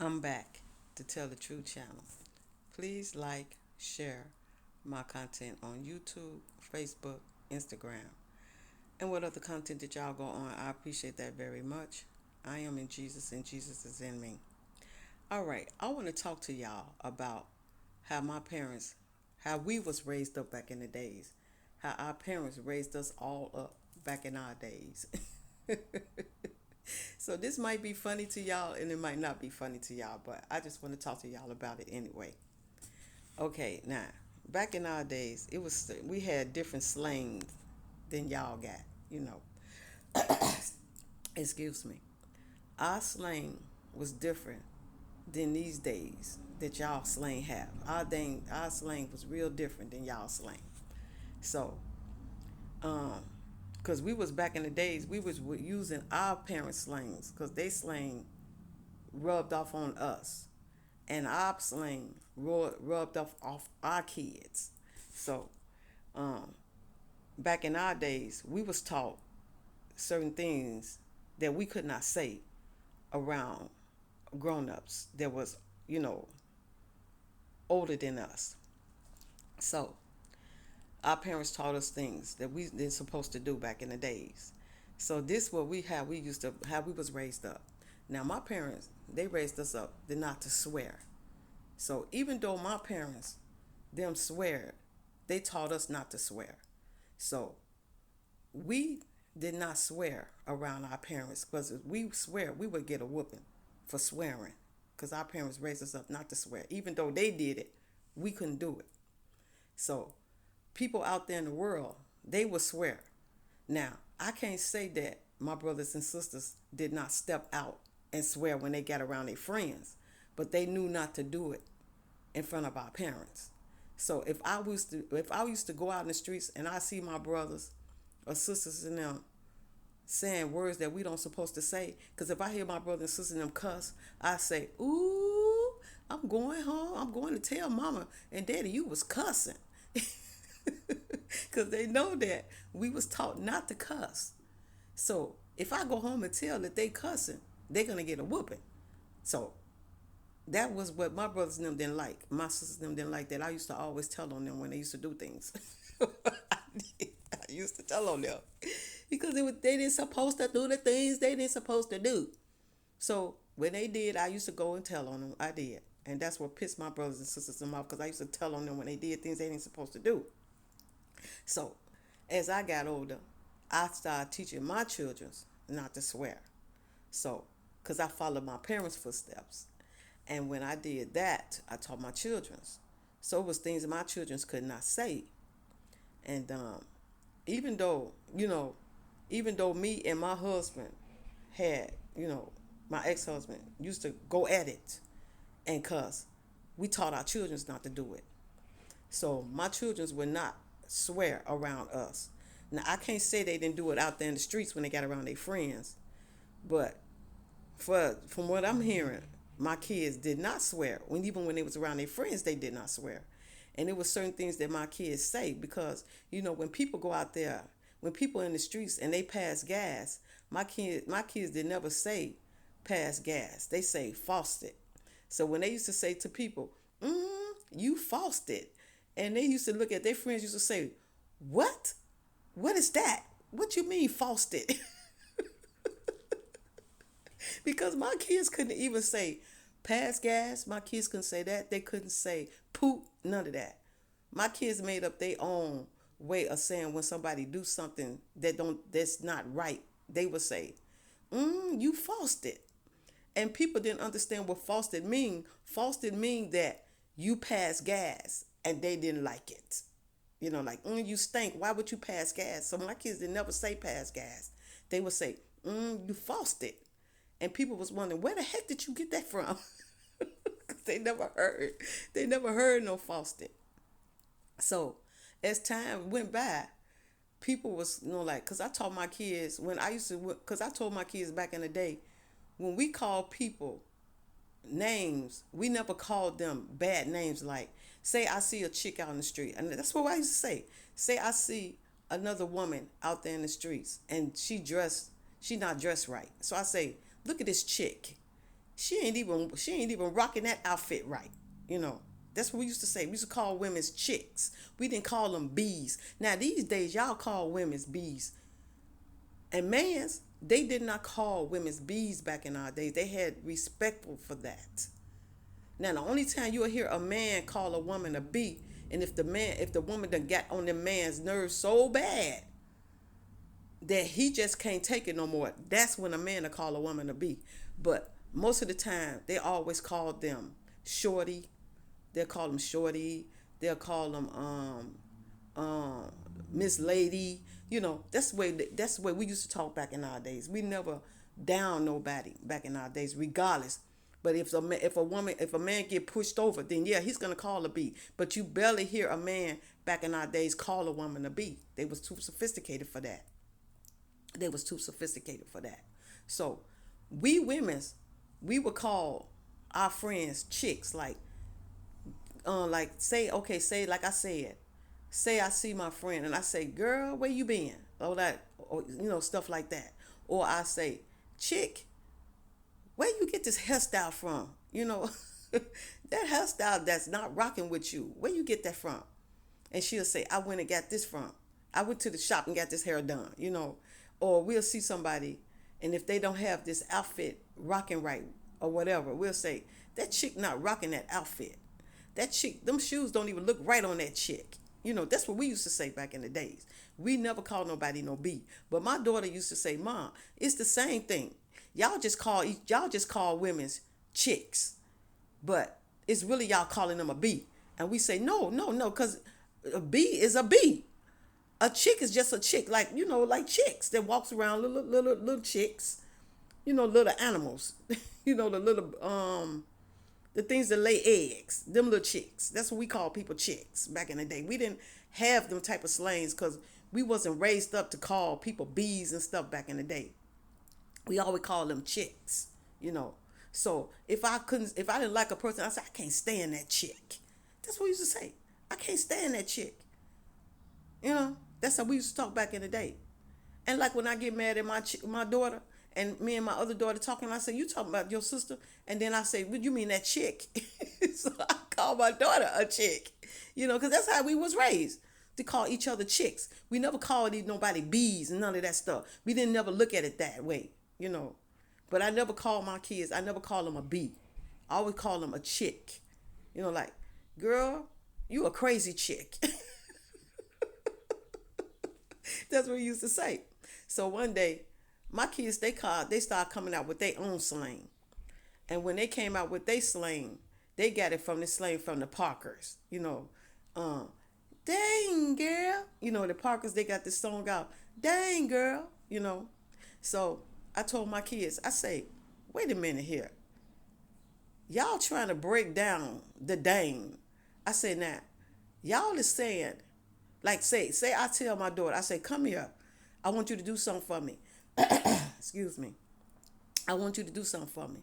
I'm back to Tell the Truth channel. Please like, share my content on YouTube, Facebook, Instagram, and what other content that y'all go on. I appreciate that very much. I am in Jesus and Jesus is in me. All right, I want to talk to y'all about how my parents, how we was raised up back in the days, how our parents raised us all up back in our days. So this might be funny to y'all and it might not be funny to y'all, but I just want to talk to y'all about it anyway. Okay, now, back in our days, it was we had different slang than y'all got, you know. Excuse me. Our slang was different than these days that y'all slang have. Our slang was real different than y'all slang. So, um, cause we was back in the days, we was using our parents' slangs, cause they slang rubbed off on us, and our slang rubbed off our kids. So, um, back in our days, we was taught certain things that we could not say around grown-ups that was, you know, older than us. So, our parents taught us things that we didn't supposed to do back in the days. So this what we used to how we was raised up. Now my parents, they raised us up to not to swear. So even though my parents them swear, they taught us not to swear. So we did not swear around our parents, because if we swear, we would get a whooping for swearing, because our parents raised us up not to swear. Even though they did it, we couldn't do it. So people out there in the world, they will swear. Now, I can't say that my brothers and sisters did not step out and swear when they got around their friends, but they knew not to do it in front of our parents. So if I used to go out in the streets and I see my brothers or sisters in them saying words that we don't supposed to say, because if I hear my brothers and sisters in them cuss, I say, "Ooh, I'm going home. I'm going to tell mama and daddy you was cussing." Because they know that we was taught not to cuss. So if I go home and tell that they cussing, they're gonna get a whooping. So that was what my brothers and them didn't like. My sisters and them didn't like that. I used to always tell on them when they used to do things. I used to tell on them because they didn't supposed to do the things they didn't supposed to do. So when they did, I used to go and tell on them. I did, and that's what pissed my brothers and sisters off, because I used to tell on them when they did things they didn't supposed to do. So as I got older, I started teaching my children not to swear. So, because I followed my parents' footsteps. And when I did that, I taught my children. So it was things that my children could not say. And even though, even though me and my husband had, my ex-husband used to go at it and cuss, we taught our children not to do it. So my children would not swear around us. Now I can't say they didn't do it out there in the streets when they got around their friends, but from what I'm hearing, my kids did not swear. Even when they was around their friends, they did not swear. And it was certain things that my kids say, because when people go out there, when people in the streets and they pass gas, my kids did never say pass gas. They say "faucet." So when they used to say to people, "You faucet," and they used to look at their friends, used to say, "What? What is that? What you mean faucet?" Because my kids couldn't even say pass gas. My kids couldn't say that. They couldn't say poop. None of that. My kids made up their own way of saying when somebody do something that's not right. They would say, "You faucet," and people didn't understand what faucet mean. Faucet mean that you pass gas, and they didn't like it. Like, "You stink. Why would you pass gas?" So my kids didn't never say pass gas. They would say, "You faucet." And people was wondering, where the heck did you get that from? they never heard. They never heard no faucet. So as time went by, people was like, because I taught my kids when I used to, because I told my kids back in the day, when we called people names, we never called them bad names. Like, say I see a chick out in the street, and that's what I used to say. Say I see another woman out there in the streets, and she not dressed right. So I say, "Look at this chick." she ain't even rocking that outfit right. You know, that's what we used to say. We used to call women's chicks. We didn't call them bees. Now these days, y'all call women's bees, and mans, they did not call women's bees back in our days. They had respectful for that. Now the only time you'll hear a man call a woman a bee, and if the woman done got on the man's nerves so bad that he just can't take it no more, that's when a man will call a woman a bee. But most of the time, they always call them shorty. They'll call them shorty. They'll call them Miss Lady. You know, that's the way we used to talk back in our days. We never down nobody back in our days, regardless. But if a man get pushed over, then yeah, he's gonna call a B. But you barely hear a man back in our days call a woman a B. They was too sophisticated for that. They was too sophisticated for that. So we women's, we would call our friends chicks, like say like I said, say I see my friend and I say, girl, where you been? Or that, or stuff like that. Or I say, chick, where you get this hairstyle from? That hairstyle that's not rocking with you. Where you get that from? And she'll say, I went and got this from. I went to the shop and got this hair done. Or we'll see somebody, and if they don't have this outfit rocking right or whatever, we'll say, that chick not rocking that outfit. That chick, them shoes don't even look right on that chick. That's what we used to say back in the days. We never called nobody no B. But my daughter used to say, Mom, it's the same thing. Y'all just call women's chicks, but it's really y'all calling them a B. And we say, no, because a B is a B. A chick is just a chick, like chicks that walks around, little chicks, little animals, the little the things that lay eggs, them little chicks. That's what we call people chicks back in the day. We didn't have them type of slangs because we wasn't raised up to call people bees and stuff back in the day. We always call them chicks. So if I didn't like a person, I said, I can't stand that chick. That's what we used to say. I can't stand that chick. That's how we used to talk back in the day. And like when I get mad at my daughter and me and my other daughter talking, I say, you talking about your sister? And then I say, what you mean that chick? So I call my daughter a chick, because that's how we was raised, to call each other chicks. We never called nobody bees and none of that stuff. We didn't never look at it that way, But I never call my kids, I never call them a bee. I always call them a chick. Like, girl, you a crazy chick. That's what we used to say. So one day, my kids, they started coming out with their own slang. And when they came out with their slang, they got it from the slang from the Parkers. Dang, girl. The Parkers, they got this song out, dang, girl. So I told my kids, I say, wait a minute here. Y'all trying to break down the dang. I said, now, y'all is saying, like, say I tell my daughter, I say, come here. I want you to do something for me. Excuse me. I want you to do something for me.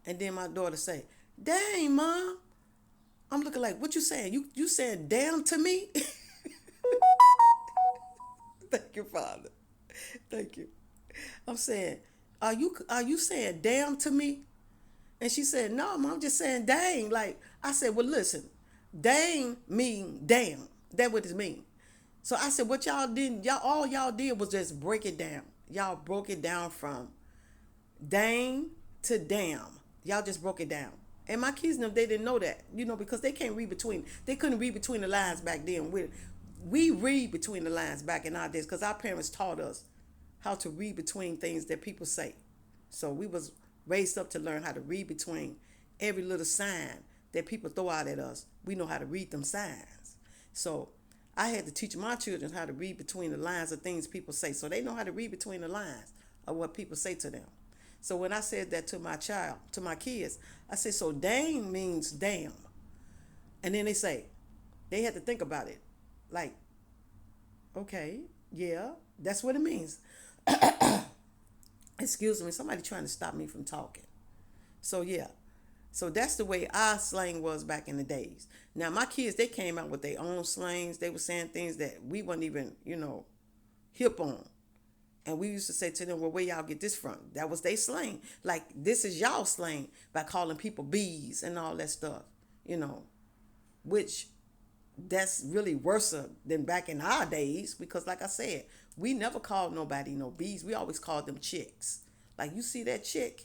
And then my daughter say, dang, Mom. I'm looking like, what you saying? You saying damn to me? Thank you, Father. Thank you. I'm saying, are you saying damn to me? And she said, no, Mom, I'm just saying dang. Like, I said, well, listen, dang mean damn. That's what it mean. So I said, what all y'all did was just break it down. Y'all broke it down from dang to damn. Y'all just broke it down. And my kids, they didn't know that, because they couldn't read between the lines back then. We read between the lines back in our days because our parents taught us how to read between things that people say. So we was raised up to learn how to read between every little sign that people throw out at us. We know how to read them signs. So I had to teach my children how to read between the lines of things people say, so they know how to read between the lines of what people say to them. So when I said that to my kids, I said, so dang means damn. And then they had to think about it. Like, okay, yeah, that's what it means. Excuse me, somebody trying to stop me from talking. So yeah, so that's the way our slang was back in the days. Now my kids, they came out with their own slangs. They were saying things that we weren't even, hip on. And we used to say to them, well, where y'all get this from? That was their slang. Like, this is y'all slang by calling people bees and all that stuff, you know, which that's really worse than back in our days because, like I said, we never called nobody no bees. We always called them chicks. Like, you see that chick?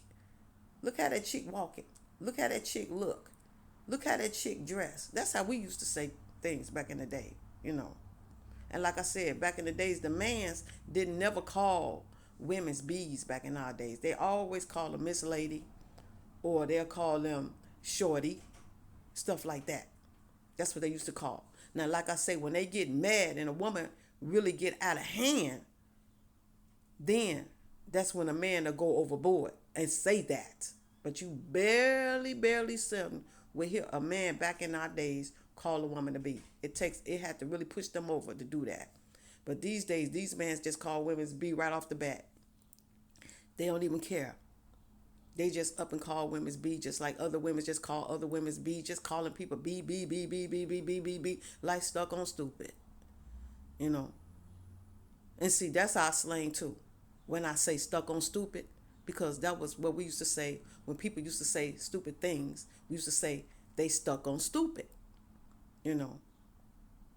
Look how that chick walking. Look how that chick look. Look how that chick dress. That's how we used to say things back in the day, you know. And like I said, back in the days, the mans didn't never call women's bees back in our days. They always call them Miss Lady or they'll call them Shorty, stuff like that. That's what they used to call. Now, like I say, when they get mad and a woman really get out of hand, then that's when a man will go overboard and say that. But you barely seldom will hear a man back in our days call a woman a bee. It had to really push them over to do that. But these days, these men just call women's bee right off the bat. They don't even care. They just up and call women's B just like other women just call other women's B, just calling people B, B, B, B, B, B, B, B, B, like stuck on stupid. You know. And see, that's our slang too. When I say stuck on stupid, because that was what we used to say when people used to say stupid things. We used to say they stuck on stupid. You know.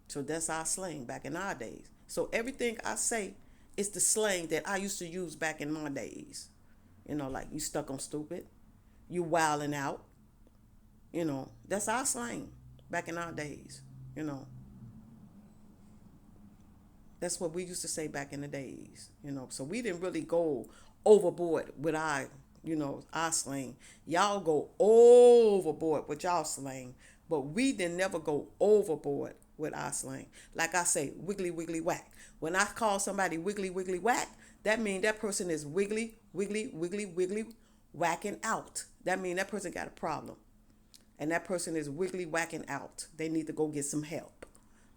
So that's our slang back in our days. So everything I say is the slang that I used to use back in my days. You know, like you stuck on stupid, you wilding out. You know, that's our slang back in our days. You know, that's what we used to say back in the days. You know, so we didn't really go overboard with our slang. Y'all go overboard with y'all slang, but we didn't never go overboard with our slang. Like I say, wiggly, wiggly, whack. When I call somebody wiggly, wiggly, whack, that means that person is wiggly, wiggly, wiggly, wiggly, whacking out. That means that person got a problem. And that person is wiggly, whacking out. They need to go get some help.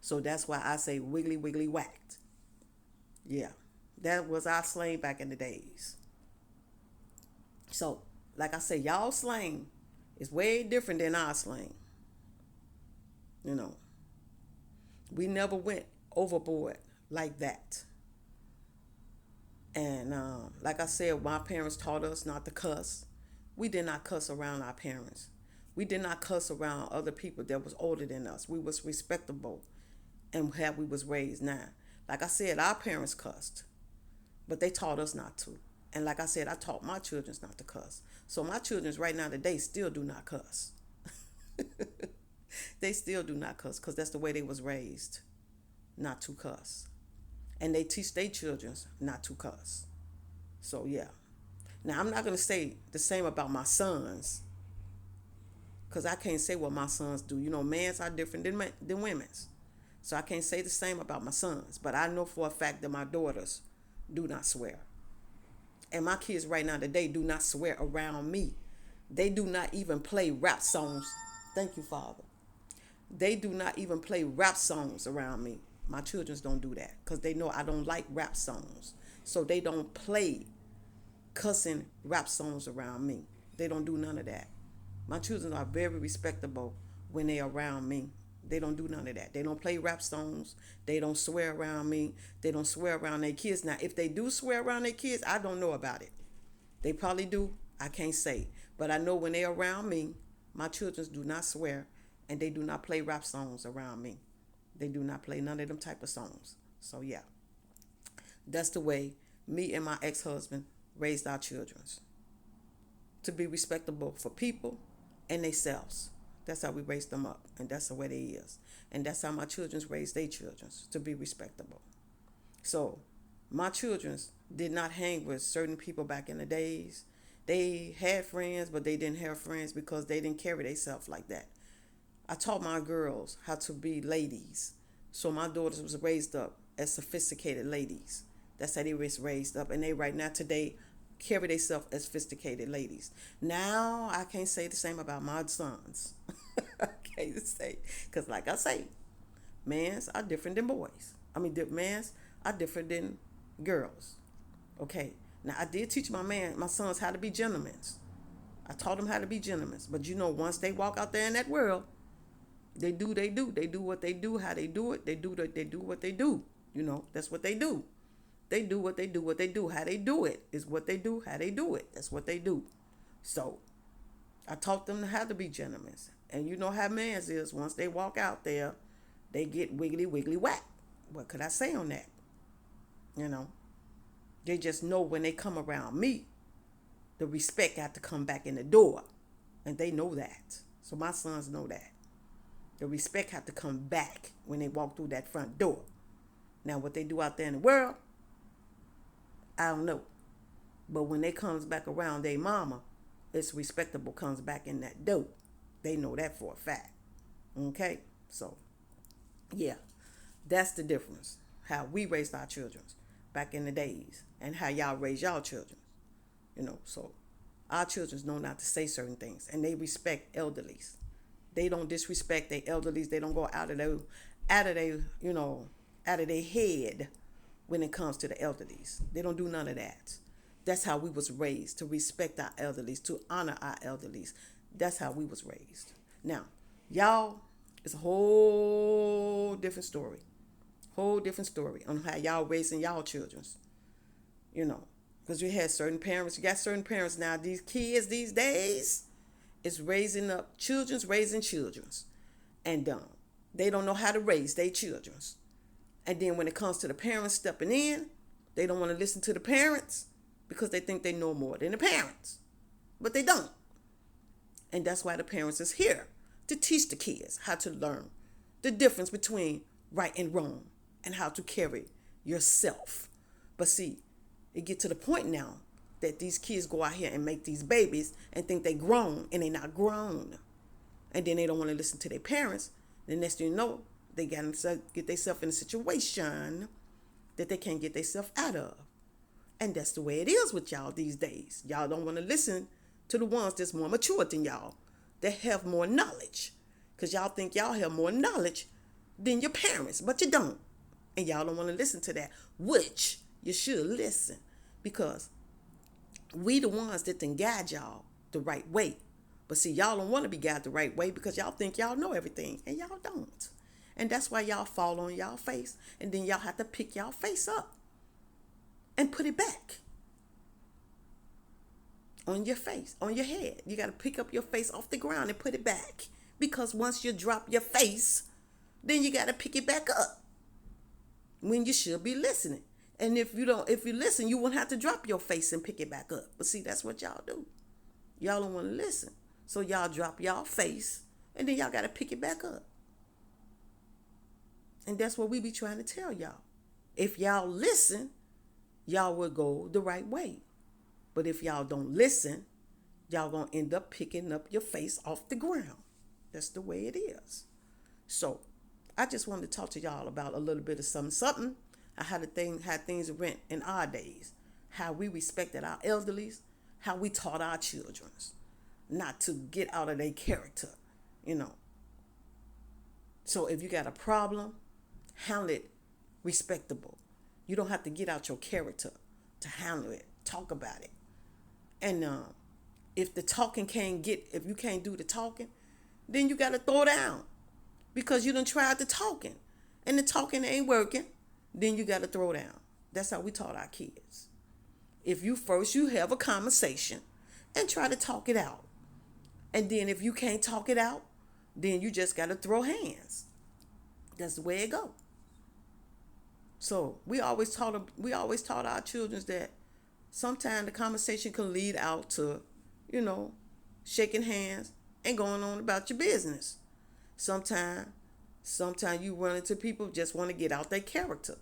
So that's why I say wiggly, wiggly, whacked. Yeah, that was our slang back in the days. So, like I say, y'all slang is way different than our slang. You know, we never went overboard like that. And like I said, my parents taught us not to cuss. We did not cuss around our parents. We did not cuss around other people that was older than us. We was respectable and how we was raised now. Like I said, our parents cussed, but they taught us not to. And like I said, I taught my children not to cuss. So my children right now today still do not cuss. They still do not cuss because that's the way they was raised, not to cuss. And they teach their children not to cuss. So yeah. Now I'm not gonna say the same about my sons, cause I can't say what my sons do. You know, men's are different than women's, so I can't say the same about my sons. But I know for a fact that my daughters do not swear, and my kids right now today do not swear around me. They do not even play rap songs. Thank you, Father. They do not even play rap songs around me. My children don't do that because they know I don't like rap songs. So they don't play cussing rap songs around me. They don't do none of that. My children are very respectable when they are around me. They don't do none of that. They don't play rap songs. They don't swear around me. They don't swear around their kids. Now, if they do swear around their kids, I don't know about it. They probably do. I can't say. But I know when they're around me, my children do not swear and they do not play rap songs around me. They do not play none of them type of songs. So yeah, that's the way me and my ex-husband raised our children. To be respectable for people and themselves. That's how we raised them up. And that's the way they is. And that's how my children raised their children, to be respectable. So my children did not hang with certain people back in the days. They had friends, but they didn't have friends because they didn't carry themselves like that. I taught my girls how to be ladies. So my daughters was raised up as sophisticated ladies. That's how they was raised up. And they right now today carry themselves as sophisticated ladies. Now I can't say the same about my sons. I can't say. Because like I say, mans are different than boys. Mans are different than girls. Okay. Now I did teach my sons how to be gentlemen. I taught them how to be gentlemen. But you know, once they walk out there in that world, they do what they do, how they do it. They do what they do. You know, that's what they do. They do what they do, what they do. How they do it is what they do, how they do it. That's what they do. So I taught them how to be gentlemen. And you know how men's is. Once they walk out there, they get wiggly, wiggly, whack. What could I say on that? You know, they just know when they come around me, the respect got to come back in the door. And they know that. So my sons know that. The respect have to come back when they walk through that front door. Now, what they do out there in the world, I don't know. But when they comes back around their mama, it's respectable comes back in that door. They know that for a fact. Okay? So, yeah. That's the difference. How we raised our children back in the days. And how y'all raise y'all children. You know, so our children know not to say certain things. And they respect elderlies. They don't disrespect their elderlies. They don't go out of their head when it comes to the elderlies. They don't do none of that. That's how we was raised, to respect our elderlies, to honor our elderlies. That's how we was raised. Now, y'all, it's a whole different story. Whole different story on how y'all raising y'all children. You know, because you had certain parents. You got certain parents now. These kids these days is raising up children's raising children's. And they don't know how to raise their children's. And then when it comes to the parents stepping in, they don't want to listen to the parents because they think they know more than the parents. But they don't. And that's why the parents is here to teach the kids how to learn the difference between right and wrong and how to carry yourself. But see, it get to the point now that these kids go out here and make these babies and think they grown and they not grown. And then they don't want to listen to their parents. The next thing you know, they get themselves in a situation that they can't get themselves out of. And that's the way it is with y'all these days. Y'all don't want to listen to the ones that's more mature than y'all, that have more knowledge. Because y'all think y'all have more knowledge than your parents, but you don't. And y'all don't want to listen to that, which you should listen. Because we the ones that can guide y'all the right way. But see, y'all don't want to be guided the right way because y'all think y'all know everything, and y'all don't. And that's why y'all fall on y'all face, and then y'all have to pick y'all face up and put it back on your face, on your head. You got to pick up your face off the ground and put it back. Because once you drop your face, then you got to pick it back up when you should be listening. And if you listen, you won't have to drop your face and pick it back up. But see, that's what y'all do. Y'all don't want to listen. So y'all drop y'all face, and then y'all got to pick it back up. And that's what we be trying to tell y'all. If y'all listen, y'all will go the right way. But if y'all don't listen, y'all going to end up picking up your face off the ground. That's the way it is. So I just wanted to talk to y'all about a little bit of something. How things went in our days. How we respected our elderlies. How we taught our children not to get out of their character, you know. So if you got a problem, handle it respectable. You don't have to get out your character to handle it. Talk about it. And if you can't do the talking, then you got to throw down. Because you done tried the talking. And the talking ain't working, then you got to throw down. That's how we taught our kids. If you have a conversation and try to talk it out. And then if you can't talk it out, then you just got to throw hands. That's the way it go. So we always taught our children that sometimes the conversation can lead out to, shaking hands and going on about your business. Sometimes you run into people who just want to get out their character.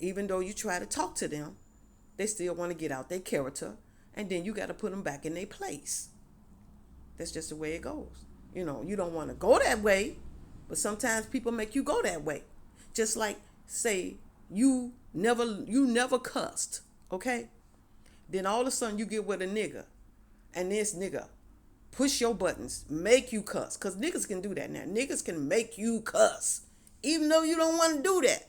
Even though you try to talk to them, they still want to get out their character, and then you got to put them back in their place. That's just the way it goes. You don't want to go that way, but sometimes people make you go that way. Just like, say, you never cussed, okay? Then all of a sudden you get with a nigga, and this nigga push your buttons, make you cuss. Because niggas can do that now. Niggas can make you cuss. Even though you don't want to do that.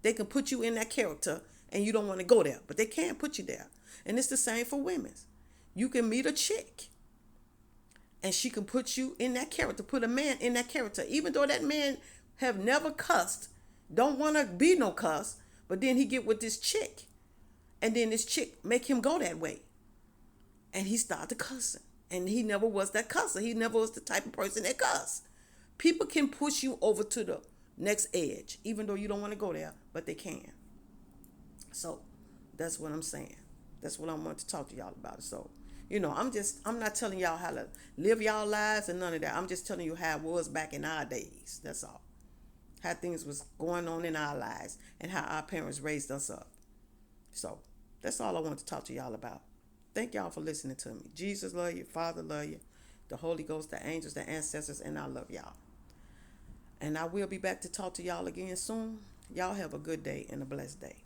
They can put you in that character, and you don't want to go there. But they can't put you there. And it's the same for women. You can meet a chick, and she can put you in that character, put a man in that character. Even though that man have never cussed, don't want to be no cuss, but then he get with this chick, And then this chick make him go that way. And he started cussing. And he never was that cusser. He never was the type of person that cuss. People can push you over to the next edge, even though you don't want to go there, but they can. So that's what I'm saying. That's what I want to talk to y'all about. So, I'm not telling y'all how to live y'all lives and none of that. I'm just telling you how it was back in our days. That's all. How things was going on in our lives and how our parents raised us up. So that's all I want to talk to y'all about. Thank y'all for listening to me. Jesus love you. Father love you. The Holy Ghost, the angels, the ancestors, and I love y'all. And I will be back to talk to y'all again soon. Y'all have a good day and a blessed day.